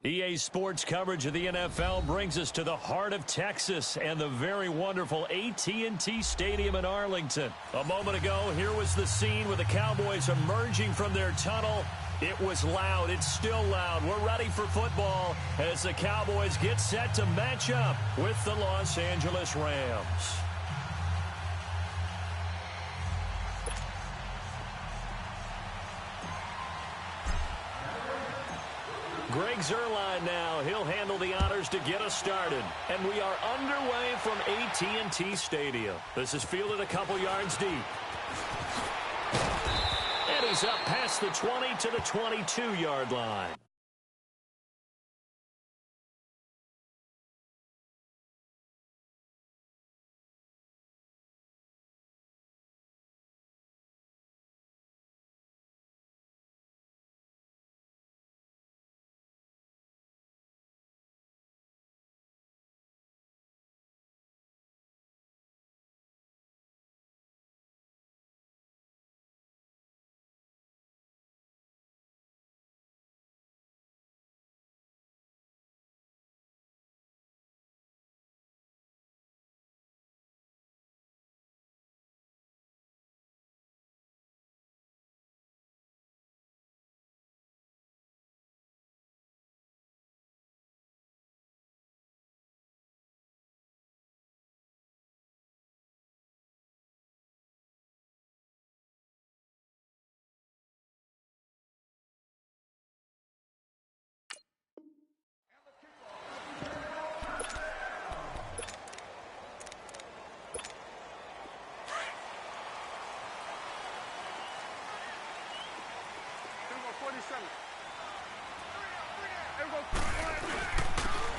EA Sports coverage of the NFL brings us to the heart of Texas and the very wonderful AT&T Stadium in Arlington. A moment ago, here was the scene with the Cowboys emerging from their tunnel. It was loud. It's still loud. We're ready for football as the Cowboys get set to match up with the Los Angeles Rams. Greg Zuerlein now. He'll handle the honors to get us started. And we are underway from AT&T Stadium. This is fielded a couple yards deep. And he's up past the 20 to the 22-yard line.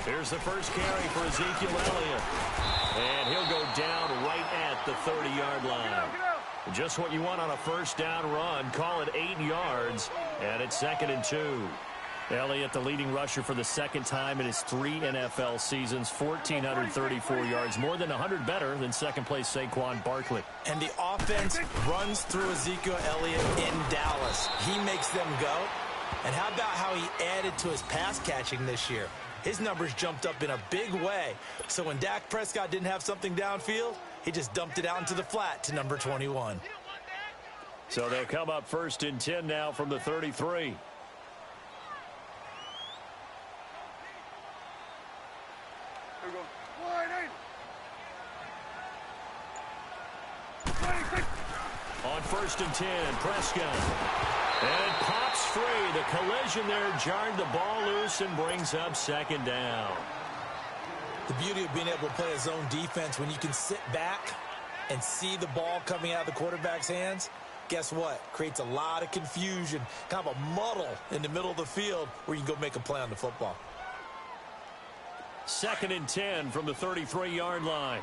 Here's the first carry for Ezekiel Elliott. And he'll go down right at the 30-yard line. Just what you want on a first down run. Call it 8 yards. And it's 2nd and 2. Elliott, the leading rusher for the second time in his 3 NFL seasons. 1,434 yards. More than 100 better than second-place Saquon Barkley. And the offense runs through Ezekiel Elliott in Dallas. He makes them go. And how about how he added to his pass catching this year? His numbers jumped up in a big way. So when Dak Prescott didn't have something downfield, he just dumped it out into the flat to number 21. So they'll come up 1st and 10 now from the 33. On 1st and 10, Prescott. And it pops free. The collision there jarred the ball loose and brings up 2nd down. The beauty of being able to play a zone defense when you can sit back and see the ball coming out of the quarterback's hands, guess what? Creates a lot of confusion, kind of a muddle in the middle of the field where you can go make a play on the football. 2nd and 10 from the 33-yard line.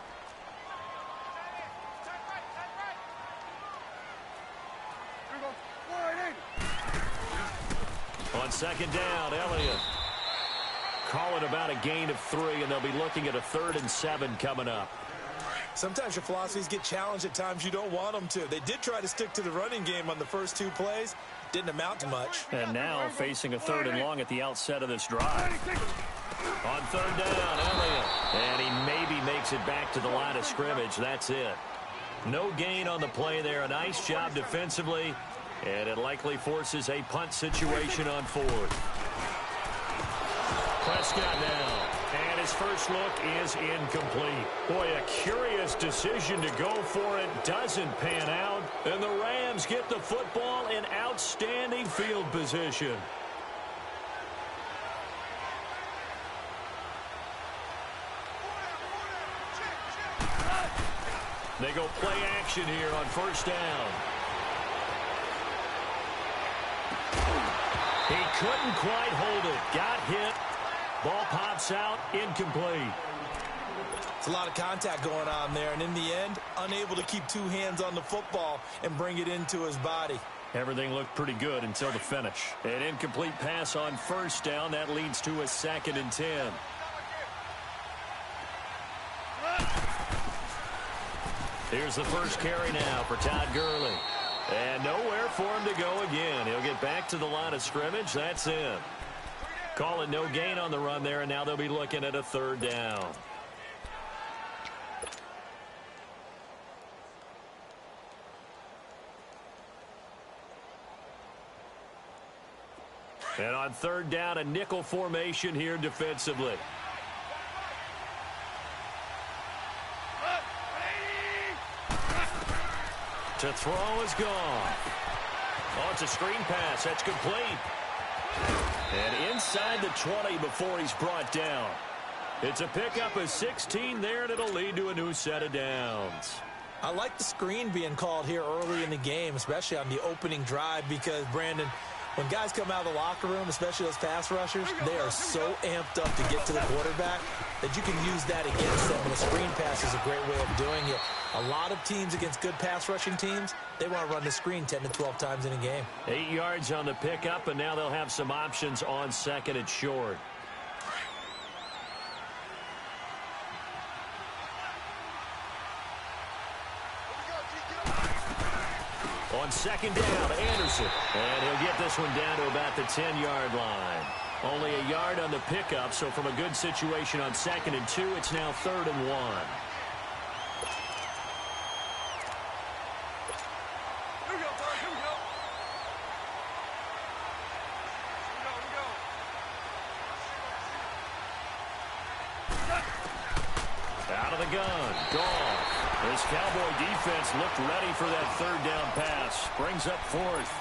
On 2nd down, Elliott. Call it about a gain of 3, and they'll be looking at a 3rd and 7 coming up. Sometimes your philosophies get challenged at times you don't want them to. They did try to stick to the running game on the first 2 plays. Didn't amount to much. And now facing a 3rd and long at the outset of this drive. On 3rd down, Elliott. And he maybe makes it back to the line of scrimmage. That's it. No gain on the play there. A nice job defensively. And it likely forces a punt situation on 4th. Prescott now. And his first look is incomplete. Boy, a curious decision to go for it. Doesn't pan out. And the Rams get the football in outstanding field position. They go play action here on 1st down. He couldn't quite hold it. Got hit. Ball pops out. Incomplete. It's a lot of contact going on there, and in the end, unable to keep 2 hands on the football and bring it into his body. Everything looked pretty good until the finish. An incomplete pass on 1st down. That leads to a 2nd and 10. Here's the first carry now for Todd Gurley. And nowhere for him to go again. He'll get back to the line of scrimmage. That's in. Call it no gain on the run there, and now they'll be looking at a third down. And on third down, a nickel formation here defensively. To throw is gone. Oh, it's a screen pass. That's complete. And inside the 20 before he's brought down. It's a pickup of 16 there, and it'll lead to a new set of downs. I like the screen being called here early in the game, especially on the opening drive, because, Brandon, when guys come out of the locker room, especially those pass rushers, they are so amped up to get to the quarterback that you can use that against them. And a screen pass is a great way of doing it. A lot of teams against good pass rushing teams, they want to run the screen 10 to 12 times in a game. 8 yards on the pickup, and now they'll have some options on second and short. On second down, Anderson. And he'll get this one down to about the 10-yard line. Only a yard on the pickup, so from a good situation on second and 2, it's now 3rd and 1. Out of the gun, gone. This Cowboy defense looked ready for that third down pass. Brings up 4th.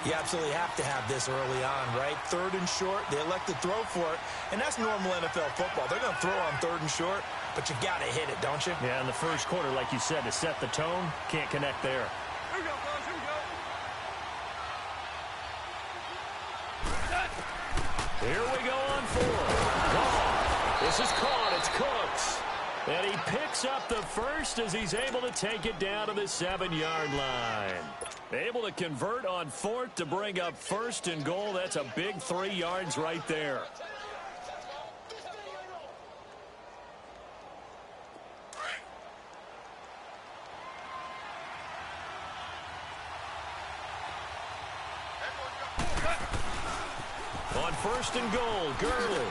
You absolutely have to have this early on, right? 3rd and short, they elect to throw for it, and that's normal NFL football. They're going to throw on 3rd and short, but you got to hit it, don't you? Yeah, in the first quarter, like you said, to set the tone, can't connect there. Here we go, fellas, here we go. Here we go on 4. This is caught. It's Cooks. And he picks up the first as he's able to take it down to the 7-yard line. Able to convert on 4th to bring up 1st and goal. That's a big 3 yards right there. On 1st and goal, Gurley.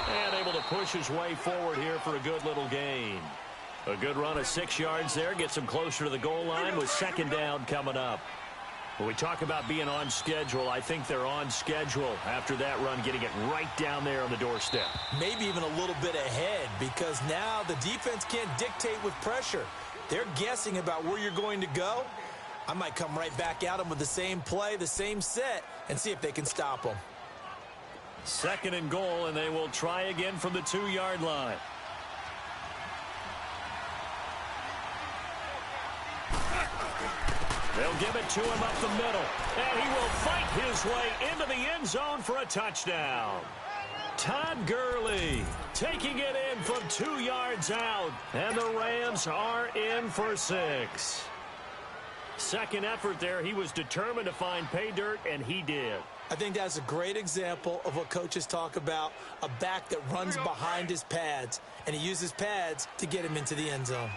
And able to push his way forward here for a good little gain. A good run of 6 yards there. Gets him closer to the goal line with second down coming up. When we talk about being on schedule, I think they're on schedule after that run, getting it right down there on the doorstep. Maybe even a little bit ahead, because now the defense can't dictate with pressure. They're guessing about where you're going to go. I might come right back at them with the same play, the same set, and see if they can stop them. Second and goal, and they will try again from the 2-yard line. They'll give it to him up the middle, and he will fight his way into the end zone for a touchdown. Todd Gurley taking it in from 2 yards out, and the Rams are in for 6. Second effort there, he was determined to find pay dirt, and he did. I think that's a great example of what coaches talk about, a back that runs behind his pads, and he uses pads to get him into the end zone.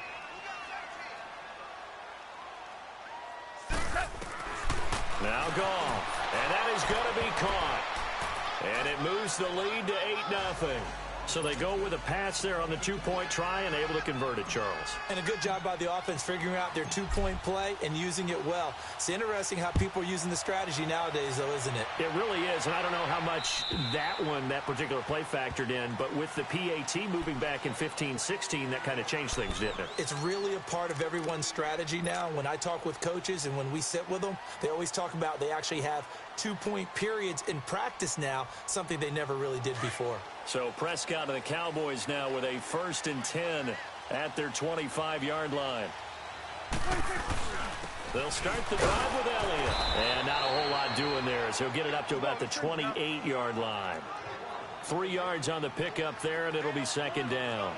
Now gone, and that is going to be caught. And it moves the lead to 8-0. So they go with a pass there on the 2-point try and able to convert it, Charles. And a good job by the offense figuring out their 2-point play and using it well. It's interesting how people are using the strategy nowadays, though, isn't it? It really is, and I don't know how much that particular play factored in, but with the PAT moving back in 15-16, that kind of changed things, didn't it? It's really a part of everyone's strategy now. When I talk with coaches and when we sit with them, they always talk about they actually have 2-point periods in practice now, something they never really did before. So Prescott and the Cowboys now with a 1st and 10 at their 25-yard line. They'll start the drive with Elliott. And not a whole lot doing there as he'll get it up to about the 28-yard line. 3 yards on the pickup there, and it'll be second down.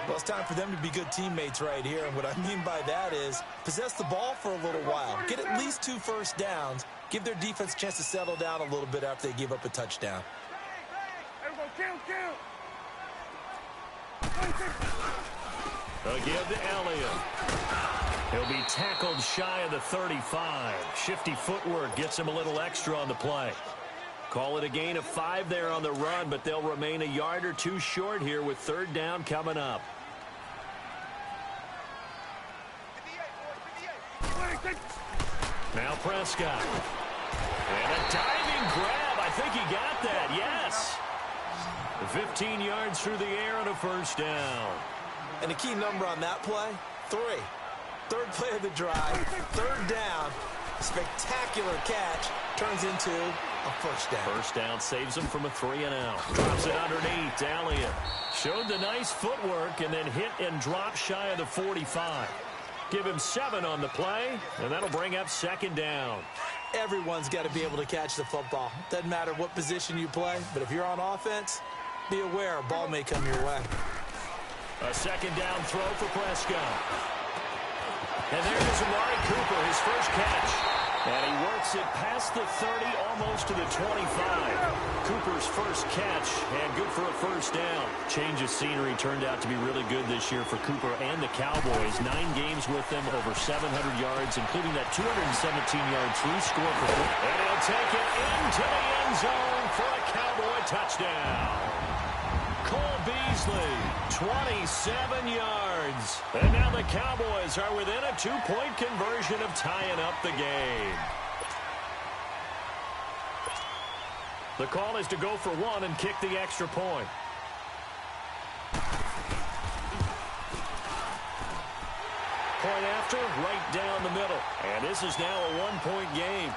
Well, it's time for them to be good teammates right here. And what I mean by that is possess the ball for a little while. Get at least 2 first downs. Give their defense a chance to settle down a little bit after they give up a touchdown. Again to Elliott. He'll be tackled shy of the 35. Shifty footwork gets him a little extra on the play. Call it a gain of 5 there on the run, but they'll remain a yard or two short here with third down coming up. Now Prescott. And a diving grab. I think he got that. Yes. 15 yards through the air and a first down. And the key number on that play, 3. Third play of the drive, third down. Spectacular catch turns into a first down. First down saves him from a 3-and-out. Drops it underneath. Elliott showed the nice footwork and then hit and drop shy of the 45. Give him 7 on the play, and that'll bring up second down. Everyone's got to be able to catch the football. Doesn't matter what position you play, but if you're on offense, be aware a ball may come your way. A second down throw for Prescott. And there's Amari Cooper, his first catch. And he works it past the 30, almost to the 25. Cooper's first catch, and good for a first down. Change of scenery turned out to be really good this year for Cooper and the Cowboys. 9 games with them, over 700 yards, including that 217-yard true score for him. And he'll take it into the end zone for a Cowboy touchdown. Cole Beasley, 27 yards. And now the Cowboys are within a 2-point conversion of tying up the game. The call is to go for 1 and kick the extra point. Point after, right down the middle. And this is now a 1-point game.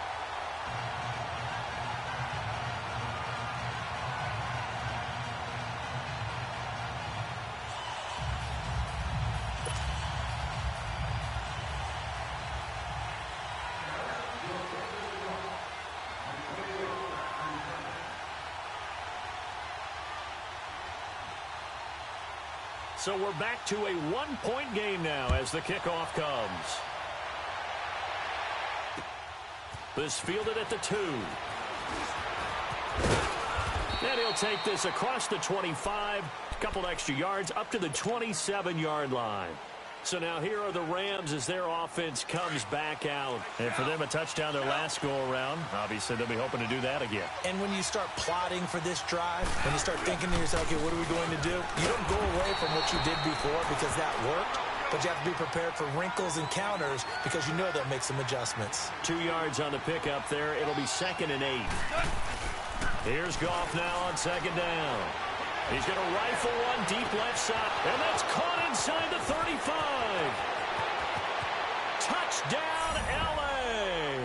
So we're back to a 1-point game now as the kickoff comes. This fielded at the 2. And he'll take this across the 25. A couple extra yards up to the 27-yard line. So now here are the Rams as their offense comes back out. And for them, a touchdown their last go-around. Obviously, they'll be hoping to do that again. And when you start plotting for this drive, when you start thinking to yourself, okay, what are we going to do? You don't go away from what you did before because that worked. But you have to be prepared for wrinkles and counters because you know they'll make some adjustments. 2 yards on the pickup there. It'll be 2nd and 8. Here's Goff now on 2nd down. He's going to rifle one deep left side. And that's caught inside the 35. Touchdown, L.A.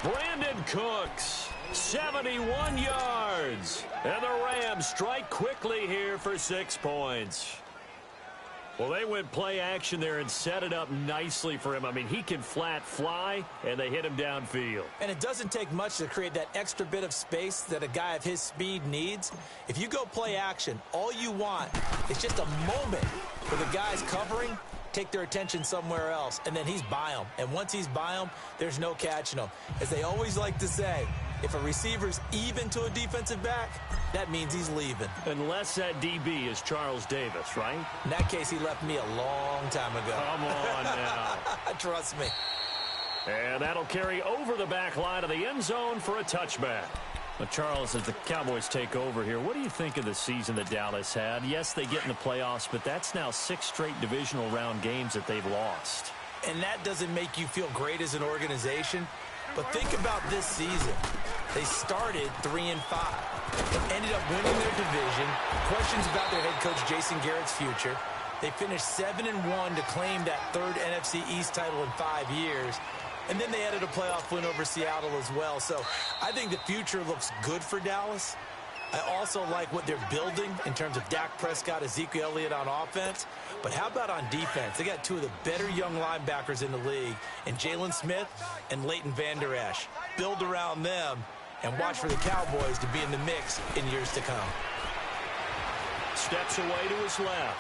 Brandon Cooks, 71 yards. And the Rams strike quickly here for 6 points. Well, they went play action there and set it up nicely for him. I mean, he can flat fly, and they hit him downfield. And it doesn't take much to create that extra bit of space that a guy of his speed needs. If you go play action, all you want is just a moment for the guys covering, take their attention somewhere else, and then he's by them. And once he's by them, there's no catching him. As they always like to say, if a receiver's even to a defensive back, that means he's leaving. Unless that DB is Charles Davis, right? In that case, he left me a long time ago. Come on now. Trust me. And that'll carry over the back line of the end zone for a touchback. Now, Charles, as the Cowboys take over here, what do you think of the season that Dallas had? Yes, they get in the playoffs, but that's now 6 straight divisional round games that they've lost. And that doesn't make you feel great as an organization. But think about this season. They started 3-5, ended up winning their division. Questions about their head coach Jason Garrett's future. They finished 7-1 to claim that 3rd NFC East title in 5 years. And then they added a playoff win over Seattle as well. So I think the future looks good for Dallas. I also like what they're building in terms of Dak Prescott, Ezekiel Elliott on offense. But how about on defense? They got 2 of the better young linebackers in the league, and Jalen Smith and Leighton Vander Esch. Build around them and watch for the Cowboys to be in the mix in years to come. Steps away to his left.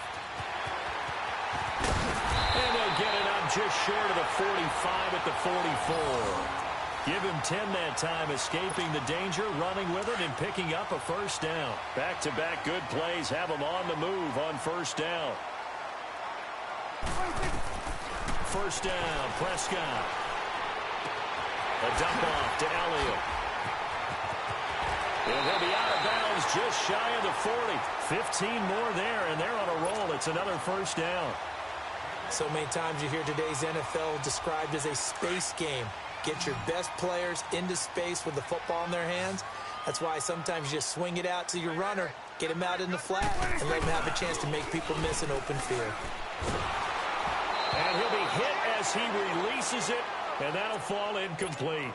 And they'll get it up just short of the 45 at the 44. Give him 10 that time, escaping the danger, running with it, and picking up a first down. Back-to-back good plays have him on the move on first down. First down, Prescott. A dump off to Elliott. And he'll be out of bounds just shy of the 40. 15 more there, and they're on a roll. It's another first down. So many times you hear today's NFL described as a space game. Get your best players into space with the football in their hands. That's why sometimes you just swing it out to your runner, get him out in the flat, and let him have a chance to make people miss an open field. And he'll be hit as he releases it, and that'll fall incomplete.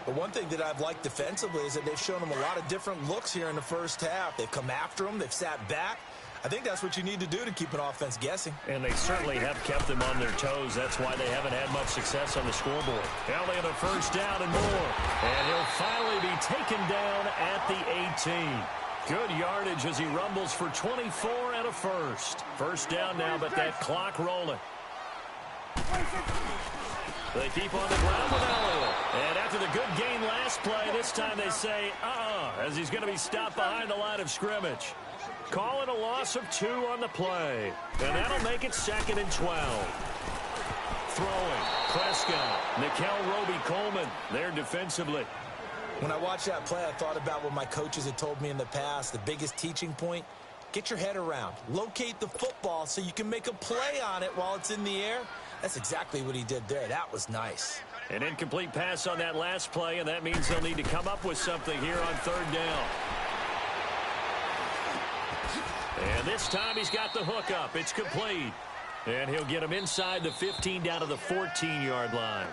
But one thing that I've liked defensively is that they've shown him a lot of different looks here in the first half. They've come after him. They've sat back. I think that's what you need to do to keep an offense guessing. And they certainly have kept them on their toes. That's why they haven't had much success on the scoreboard. Now they have a first down and more. And he'll finally be taken down at the 18. Good yardage as he rumbles for 24 and a first. First down now, but that clock rolling. They keep on the ground with Elliott. And after the good gain last play, this time they say, as he's going to be stopped behind the line of scrimmage. Calling a loss of 2 on the play. And that'll make it 2nd and 12. Throwing, Prescott, Nickel Roby-Coleman there defensively. When I watched that play, I thought about what my coaches had told me in the past. The biggest teaching point, get your head around. Locate the football so you can make a play on it while it's in the air. That's exactly what he did there. That was nice. An incomplete pass on that last play, and that means they'll need to come up with something here on 3rd down. And this time he's got the hook up. It's complete. And he'll get him inside the 15 down to the 14-yard line.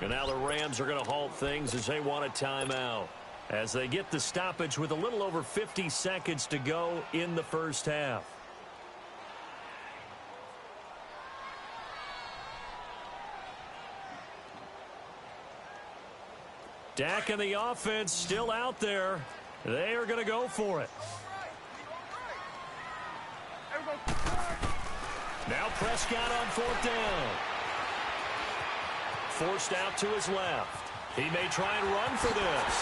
And now the Rams are going to halt things as they want a timeout. As they get the stoppage with a little over 50 seconds to go in the first half. Dak and the offense still out there. They are going to go for it. Now Prescott on 4th down. Forced out to his left. He may try and run for this.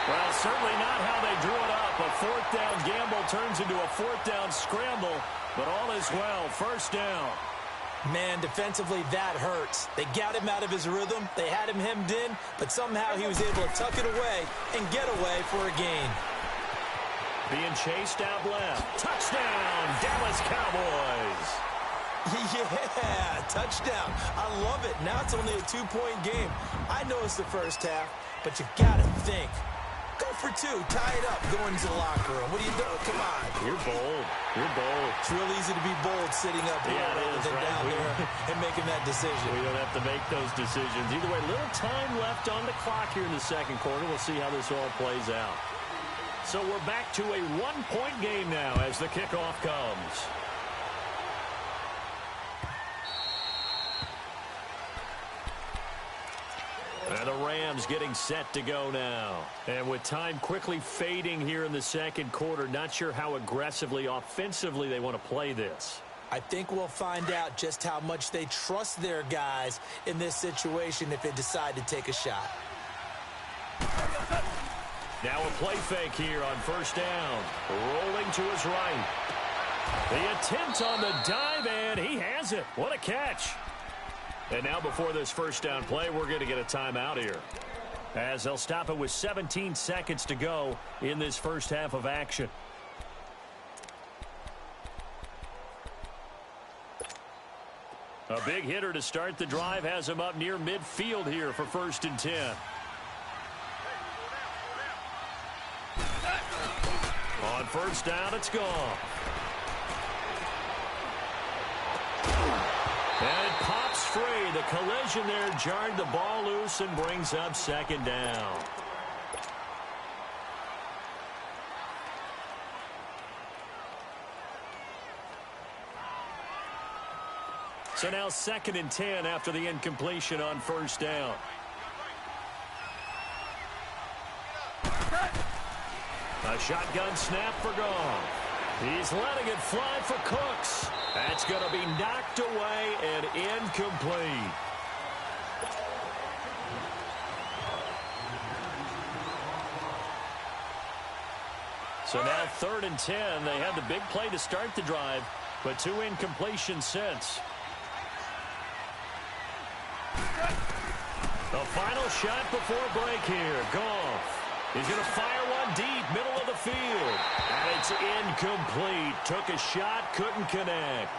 Well, certainly not how they drew it up. A 4th down gamble turns into a 4th down scramble, but all is well. First down. Man, defensively, that hurts. They got him out of his rhythm. They had him hemmed in, but somehow he was able to tuck it away and get away for a gain. Being chased out left. Touchdown, Dallas Cowboys. Yeah, touchdown. I love it. Now it's only a 2-point game. I know it's the first half, but you got to think. Go for 2. Tie it up. Go into the locker room. What are you doing? Come on. You're bold. You're bold. It's real easy to be bold sitting up here rather than down there and making that decision. We don't have to make those decisions. Either way, little time left on the clock here in the second quarter. We'll see how this all plays out. So we're back to a 1-point game now as the kickoff comes. And the Rams getting set to go now. And with time quickly fading here in the second quarter, not sure how aggressively, offensively they want to play this. I think we'll find out just how much they trust their guys in this situation if they decide to take a shot. Now a play fake here on first down. Rolling to his right. The attempt on the dive, and he has it. What a catch. And now before this first down play, we're going to get a timeout here. As they'll stop it with 17 seconds to go in this first half of action. A big hitter to start the drive has him up near midfield here for 1st and 10. On first down, it's gone. And it pops free. The collision there jarred the ball loose and brings up 2nd down. So now 2nd and 10 after the incompletion on first down. A shotgun snap for Goff. He's letting it fly for Cooks. That's going to be knocked away and incomplete. So now 3rd and 10. They had the big play to start the drive, but 2 incompletions since. The final shot before break here. Goff. He's going to fire one run deep, middle of the field. And it's incomplete. Took a shot, couldn't connect.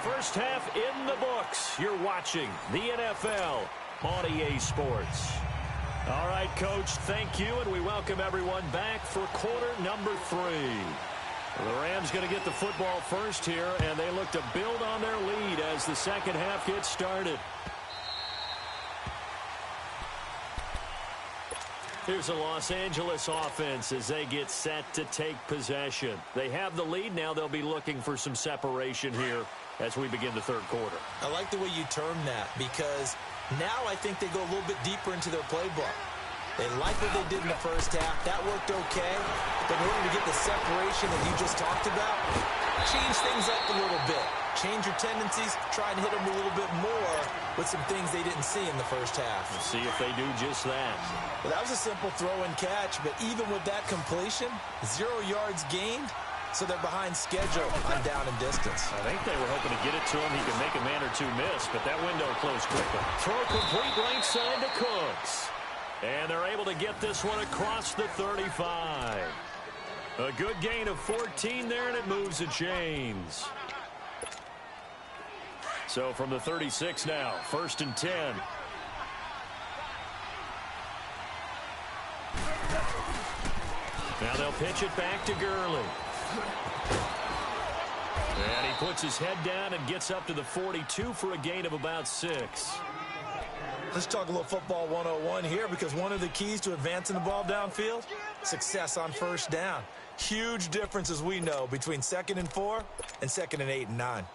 First half in the books. You're watching the NFL on EA Sports. All right, Coach, thank you, and we welcome everyone back for quarter number 3. The Rams going to get the football first here, and they look to build on their lead as the second half gets started. Here's the Los Angeles offense as they get set to take possession. They have the lead. Now they'll be looking for some separation here as we begin the third quarter. I like the way you term that, because now I think they go a little bit deeper into their playbook. They like what they did in the first half. That worked okay. But in order to get the separation that you just talked about, change things up a little bit. Change your tendencies. Try and hit them a little bit more with some things they didn't see in the first half. Let's see if they do just that. Well, that was a simple throw and catch, but even with that completion, 0 yards gained, so they're behind schedule on down and distance. I think they were hoping to get it to him. He could make a man or two miss, but that window closed quickly. Throw complete right side to Cooks. And they're able to get this one across the 35. A good gain of 14 there, and it moves the chains. So from the 36 now, 1st and 10. Now they'll pitch it back to Gurley. And he puts his head down and gets up to the 42 for a gain of about 6. Let's talk a little football 101 here, because one of the keys to advancing the ball downfield, success on first down. Huge difference, as we know, between 2nd and 4 and 2nd and 8 and 9.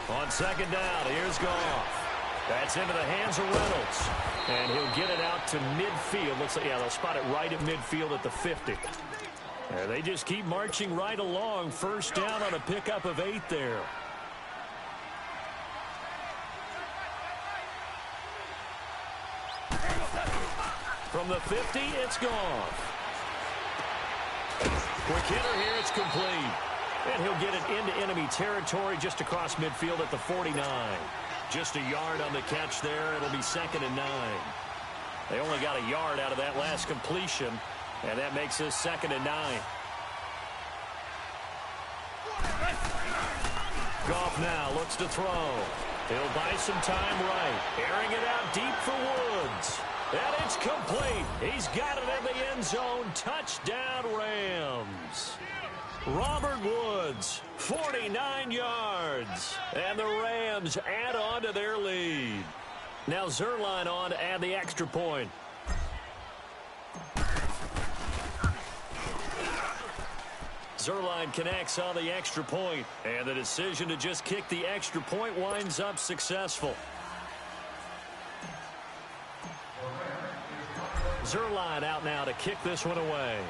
On 2nd down, here's Goff. That's into the hands of Reynolds. And he'll get it out to midfield. Looks like, yeah, they'll spot it right at midfield at the 50. They just keep marching right along. First down on a pickup of 8 there. From the 50, it's Goff. Quick hitter here, it's complete. And he'll get it into enemy territory just across midfield at the 49. Just a yard on the catch there. It'll be 2nd and 9. They only got a yard out of that last completion, and that makes this 2nd and 9. Goff now looks to throw. He'll buy some time right. Airing it out deep for Woods. And it's complete. He's got it in the end zone. Touchdown, Rams. Robert Woods, 49 yards. And the Rams add on to their lead. Now Zerline on to add the extra point. Zerline connects on the extra point. And the decision to just kick the extra point winds up successful. Zerline out now to kick this one away.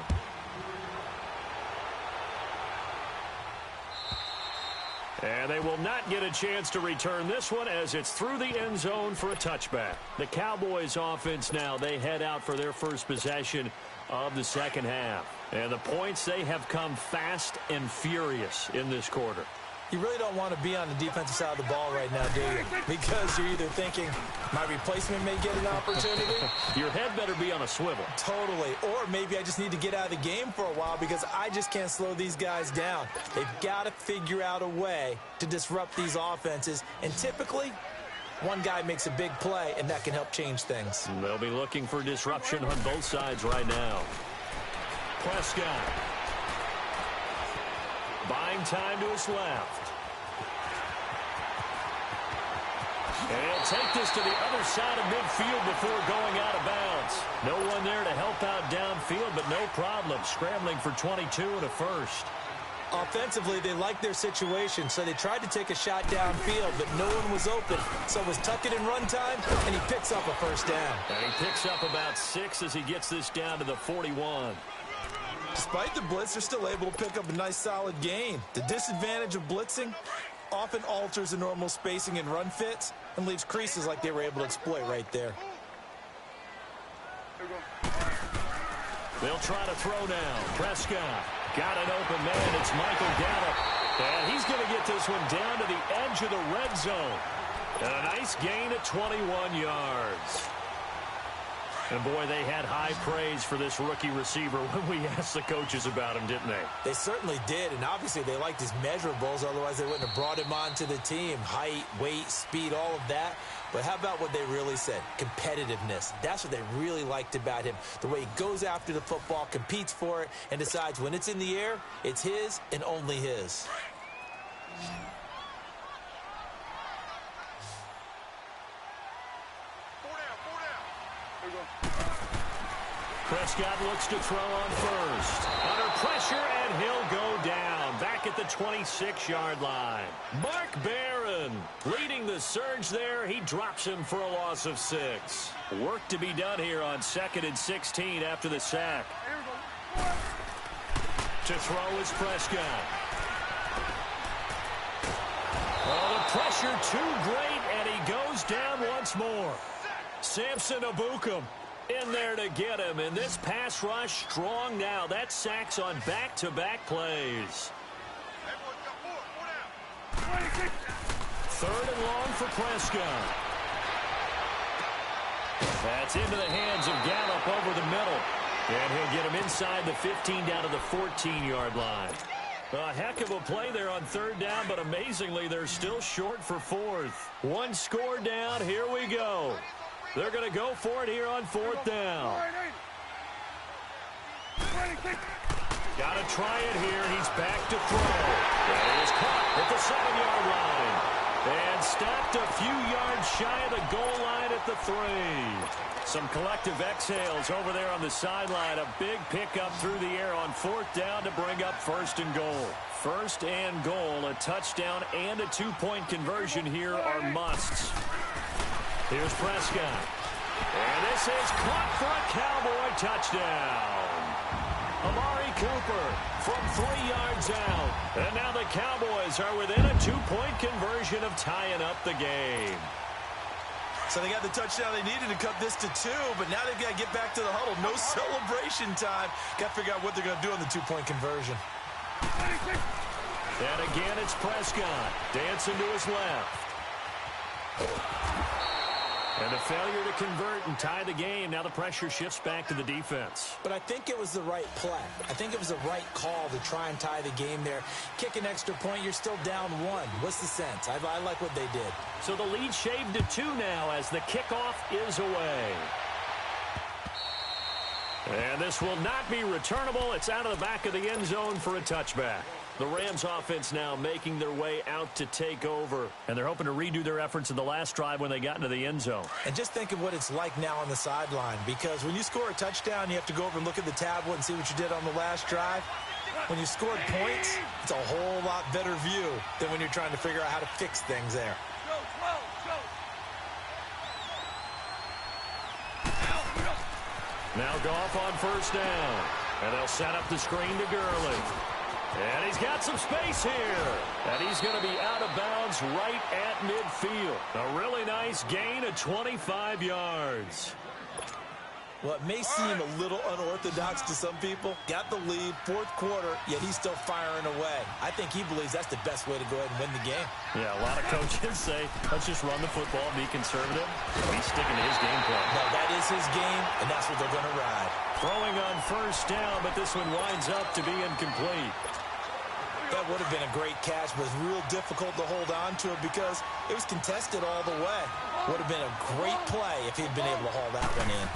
And they will not get a chance to return this one as it's through the end zone for a touchback. The Cowboys offense now, they head out for their first possession of the second half. And the points, they have come fast and furious in this quarter. You really don't want to be on the defensive side of the ball right now, do you? Because you're either thinking, my replacement may get an opportunity. Your head better be on a swivel. Totally. Or maybe I just need to get out of the game for a while because I just can't slow these guys down. They've got to figure out a way to disrupt these offenses. And typically, one guy makes a big play, and that can help change things. They'll be looking for disruption on both sides right now. Prescott. Buying time to his left. And he'll take this to the other side of midfield before going out of bounds. No one there to help out downfield, but no problem. Scrambling for 22 and a first. Offensively, they liked their situation, so they tried to take a shot downfield, but no one was open. So it was tuck it in run time, and he picks up a first down. And he picks up about 6 as he gets this down to the 41. Despite the blitz, they're still able to pick up a nice solid gain. The disadvantage of blitzing often alters the normal spacing and run fits and leaves creases like they were able to exploit right there. They'll try to throw now. Prescott Got an open man. It's Michael Gallup. And he's going to get this one down to the edge of the red zone. And a nice gain at 21 yards. And, boy, they had high praise for this rookie receiver when we asked the coaches about him, didn't they? They certainly did, and obviously they liked his measurables. Otherwise, they wouldn't have brought him onto the team. Height, weight, speed, all of that. But how about what they really said? Competitiveness. That's what they really liked about him. The way he goes after the football, competes for it, and decides when it's in the air, it's his and only his. Prescott looks to throw on first. Under pressure, and he'll go down. Back at the 26-yard line. Mark Barron leading the surge there. He drops him for a loss of 6. Work to be done here on 2nd and 16 after the sack. To throw is Prescott. Oh, the pressure too great, and he goes down once more. Samson Ebukam in there to get him, and this pass rush strong now. That sacks on back-to-back plays. 3rd and long for Prescott. That's into the hands of Gallup over the middle, and he'll get him inside the 15 down to the 14-yard line. A heck of a play there on 3rd down, but amazingly, they're still short for 4th. One score down. Here we go. They're going to go for it here on 4th down. Got to try it here. He's back to throw. And he is caught at the 7-yard line. And stopped a few yards shy of the goal line at the 3. Some collective exhales over there on the sideline. A big pickup through the air on 4th down to bring up 1st and goal. 1st and goal. A touchdown and a 2-point conversion here are musts. Here's Prescott. And this is caught for a Cowboy touchdown. Amari Cooper from 3 yards out. And now the Cowboys are within a 2-point conversion of tying up the game. So they got the touchdown they needed to cut this to 2, but now they've got to get back to the huddle. No celebration time. Got to figure out what they're going to do on the 2-point conversion. And again, it's Prescott dancing to his left. And a failure to convert and tie the game. Now the pressure shifts back to the defense. But I think it was the right play. I think it was the right call to try and tie the game there. Kick an extra point, you're still down 1. What's the sense? I like what they did. So the lead shaved to 2 now as the kickoff is away. And this will not be returnable. It's out of the back of the end zone for a touchback. The Rams offense now making their way out to take over. And they're hoping to redo their efforts in the last drive when they got into the end zone. And just think of what it's like now on the sideline. Because when you score a touchdown, you have to go over and look at the tablet and see what you did on the last drive. When you scored points, it's a whole lot better view than when you're trying to figure out how to fix things there. Now Goff on 1st down. And they'll set up the screen to Gurley. And he's got some space here. And he's going to be out of bounds right at midfield. A really nice gain of 25 yards. Well, it may seem a little unorthodox to some people. Got the lead, 4th quarter, yet he's still firing away. I think he believes that's the best way to go ahead and win the game. Yeah, a lot of coaches say, let's just run the football, be conservative. He's sticking to his game plan. No, that is his game, and that's what they're going to ride. Throwing on 1st down, but this one winds up to be incomplete. That would have been a great catch, but it's real difficult to hold on to it because it was contested all the way. Would have been a great play if he'd been able to haul that one in.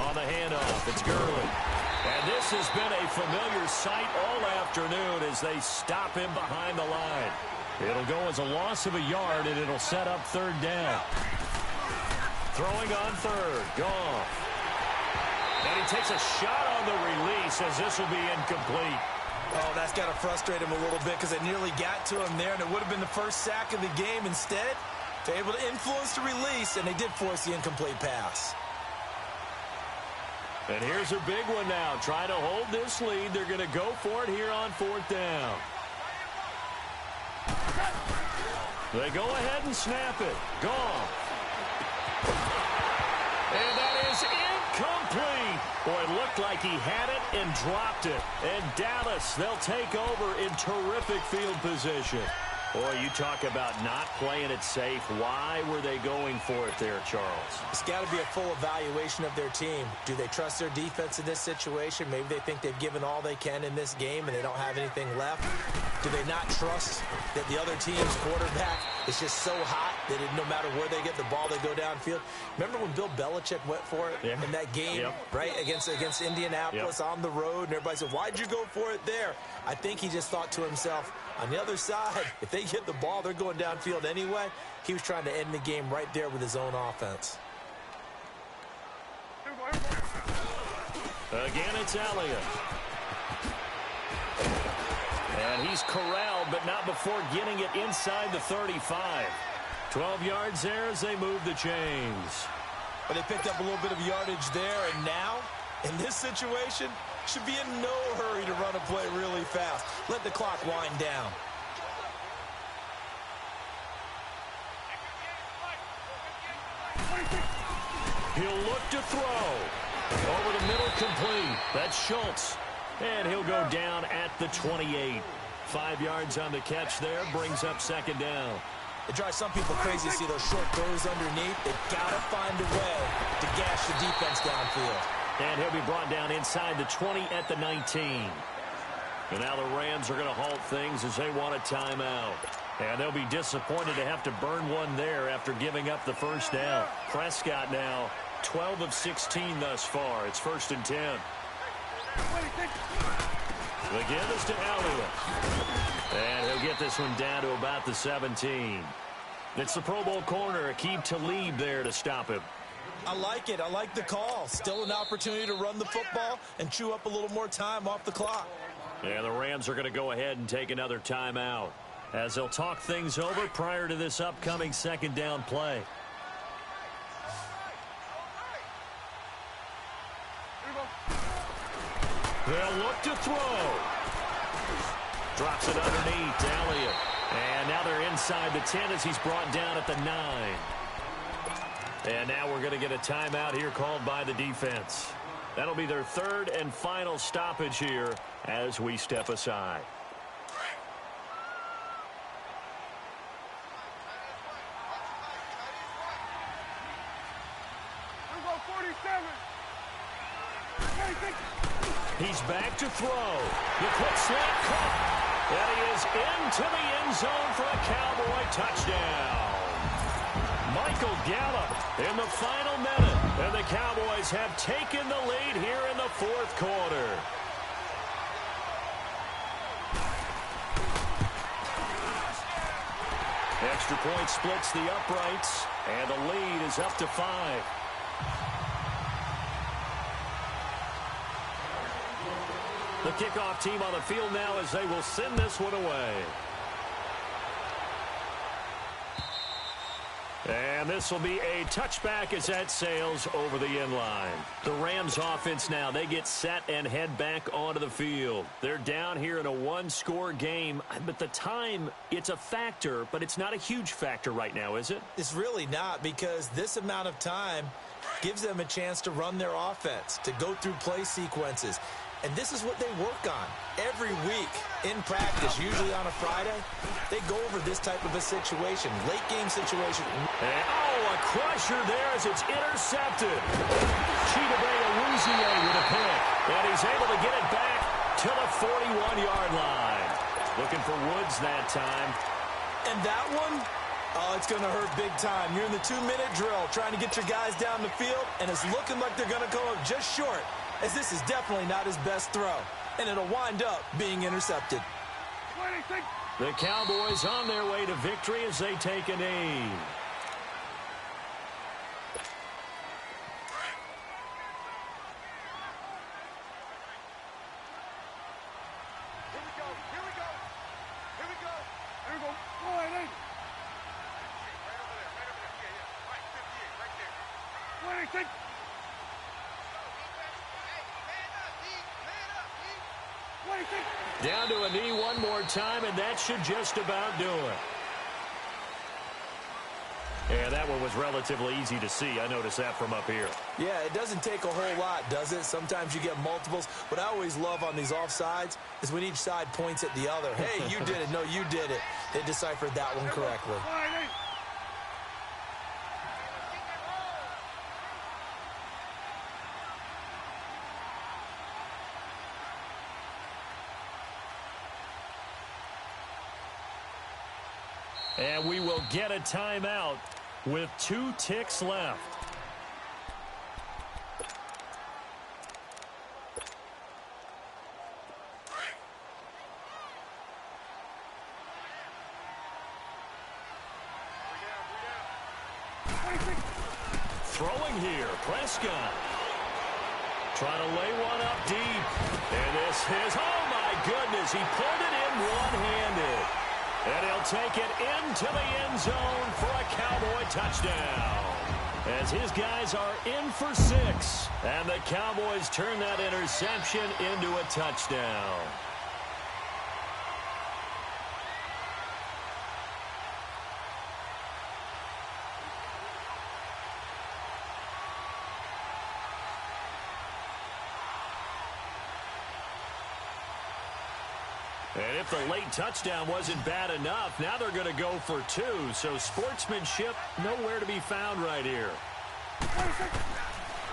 On the handoff, it's Gurley. And this has been a familiar sight all afternoon as they stop him behind the line. It'll go as a loss of a yard, and it'll set up 3rd down. Throwing on 3rd, Goff. And he takes a shot on the release as this will be incomplete. Oh, that's got to frustrate him a little bit because they nearly got to him there, and it would have been the first sack of the game. Instead, they're able to influence the release, and they did force the incomplete pass. And here's a big one now. Trying to hold this lead. They're going to go for it here on 4th down. They go ahead and snap it. Gone. And that is incomplete. Boy, it looked like he had it and dropped it. And Dallas, they'll take over in terrific field position. Boy, you talk about not playing it safe. Why were they going for it there, Charles? It's got to be a full evaluation of their team. Do they trust their defense in this situation? Maybe they think they've given all they can in this game and they don't have anything left. Do they not trust that the other team's quarterback is just so hot that no matter where they get the ball, they go downfield? Remember when Bill Belichick went for it in that game, right, against Indianapolis on the road, and everybody said, why'd you go for it there? I think he just thought to himself, on the other side, if they get the ball, they're going downfield anyway. He was trying to end the game right there with his own offense. Again, it's Elliott. And he's corralled, but not before getting it inside the 35. 12 yards there as they move the chains. But they picked up a little bit of yardage there, and now, in this situation, should be in no hurry to run a play really fast. Let the clock wind down. He'll look to throw. Over the middle, complete. That's Schultz. And he'll go down at the 28. 5 yards on the catch there, brings up second down. It drives some people crazy to see those short throws underneath. They've got to find a way to gash the defense downfield. And he'll be brought down inside the 20 at the 19. And now the Rams are going to halt things as they want a timeout. And they'll be disappointed to have to burn one there after giving up the first down. Prescott now 12 of 16 thus far. It's 1st and 10. The give is to Elliott. And he'll get this one down to about the 17. It's the Pro Bowl corner, Aqib Talib there to stop him. I like it. I like the call. Still an opportunity to run the football and chew up a little more time off the clock. And the Rams are going to go ahead and take another timeout as they'll talk things over prior to this upcoming second down play. They'll look to throw. Drops it underneath to Elliott. And now they're inside the 10 as he's brought down at the 9. And now we're going to get a timeout here called by the defense. That'll be their third and final stoppage here as we step aside. He's back to throw. The quick slant caught. And he is into the end zone for a Cowboy touchdown. Michael Gallup in the final minute. And the Cowboys have taken the lead here in the fourth quarter. Extra point splits the uprights. And the lead is up to 5. The kickoff team on the field now as they will send this one away. And this will be a touchback as that sails over the end line. The Rams offense now, they get set and head back onto the field. They're down here in a one-score game, but the time, it's a factor, but it's not a huge factor right now, is it? It's really not, because this amount of time gives them a chance to run their offense, to go through play sequences. And this is what they work on every week in practice, usually on a Friday. They go over this type of a situation, late game situation. And, a crusher there as it's intercepted. Chidobe Awuzie with a pick. And he's able to get it back to the 41-yard line. Looking for Woods that time. And that one, it's going to hurt big time. You're in the 2-minute drill trying to get your guys down the field, and it's looking like they're going to go up just short, as this is definitely not his best throw, and it'll wind up being intercepted. The Cowboys on their way to victory as they take a knee. Down to a knee one more time, and that should just about do it. And that one was relatively easy to see. I noticed that from up here. Yeah, it doesn't take a whole lot, does it? Sometimes you get multiples. What I always love on these offsides is when each side points at the other. Hey, you did it. No, you did it. They deciphered that one correctly. And we will get a timeout with 2 ticks left. Throwing here, Prescott. Trying to lay one up deep. And this is, oh my goodness, he put it in one-handed. And he'll take it into the end zone for a Cowboy touchdown. As his guys are in for 6. And the Cowboys turn that interception into a touchdown. And if the late touchdown wasn't bad enough, now they're going to go for 2. So sportsmanship nowhere to be found right here.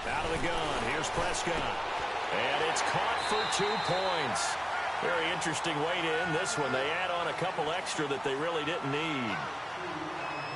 Out of the gun. Here's Prescott. And it's caught for 2 points. Very interesting way to end this one. They add on a couple extra that they really didn't need.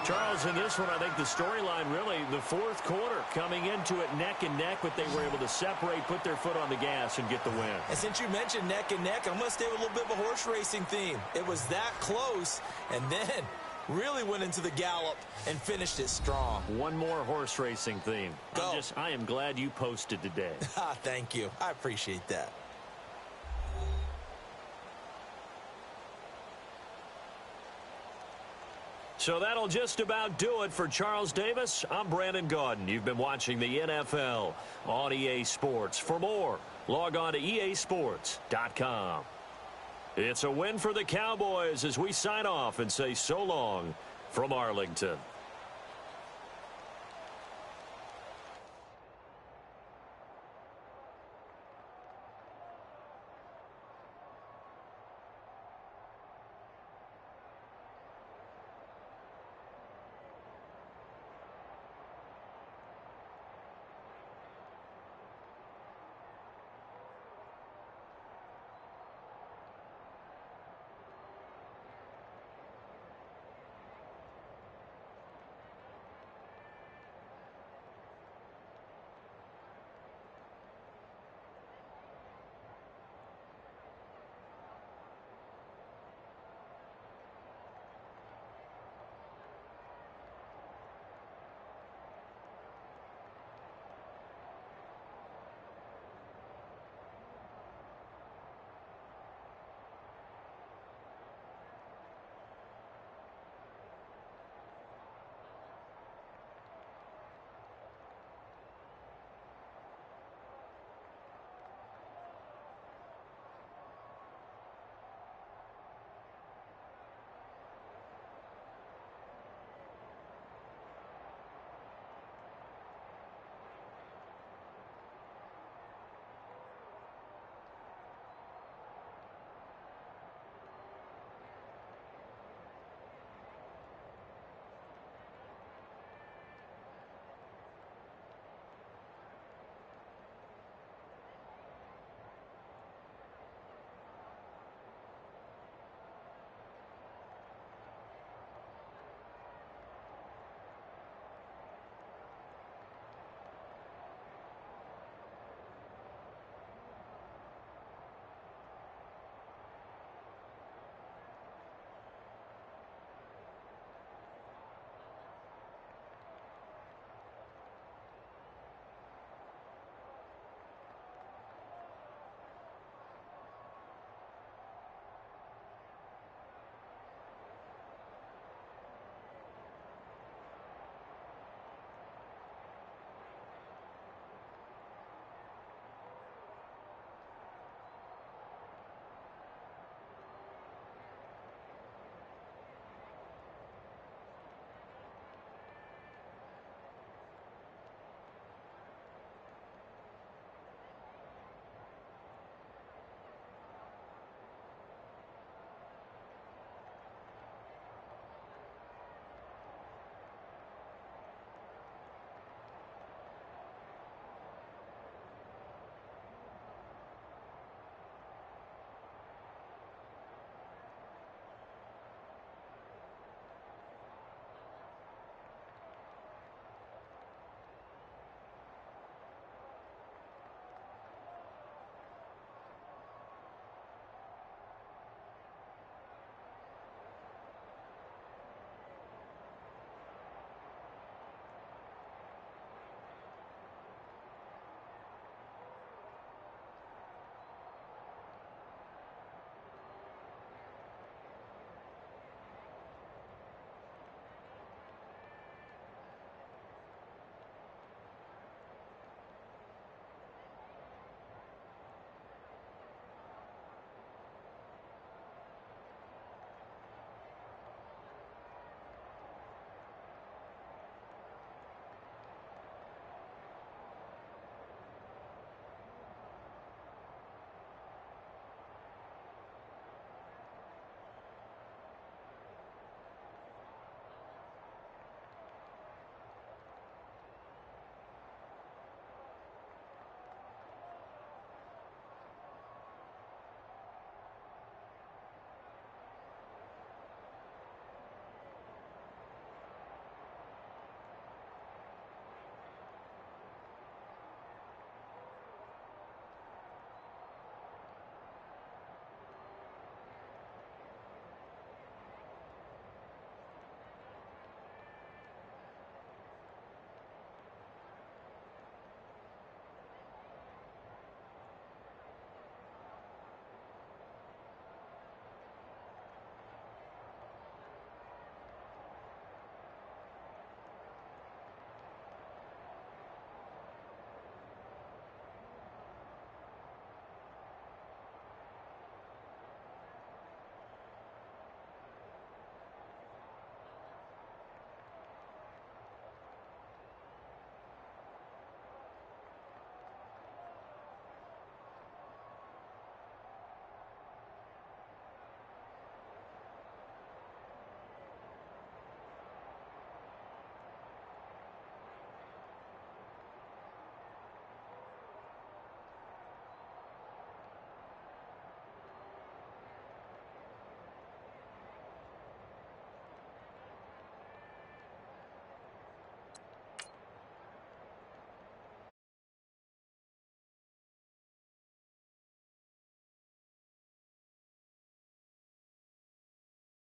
Charles, in this one, I think the storyline really, the fourth quarter, coming into it neck and neck, but they were able to separate, put their foot on the gas, and get the win. And since you mentioned neck and neck, I'm going to stay with a little bit of a horse racing theme. It was that close, and then really went into the gallop and finished it strong. One more horse racing theme. Go. I am glad you posted today. Thank you. I appreciate that. So that'll just about do it for Charles Davis. I'm Brandon Gaudin. You've been watching the NFL on EA Sports. For more, log on to easports.com. It's a win for the Cowboys as we sign off and say so long from Arlington.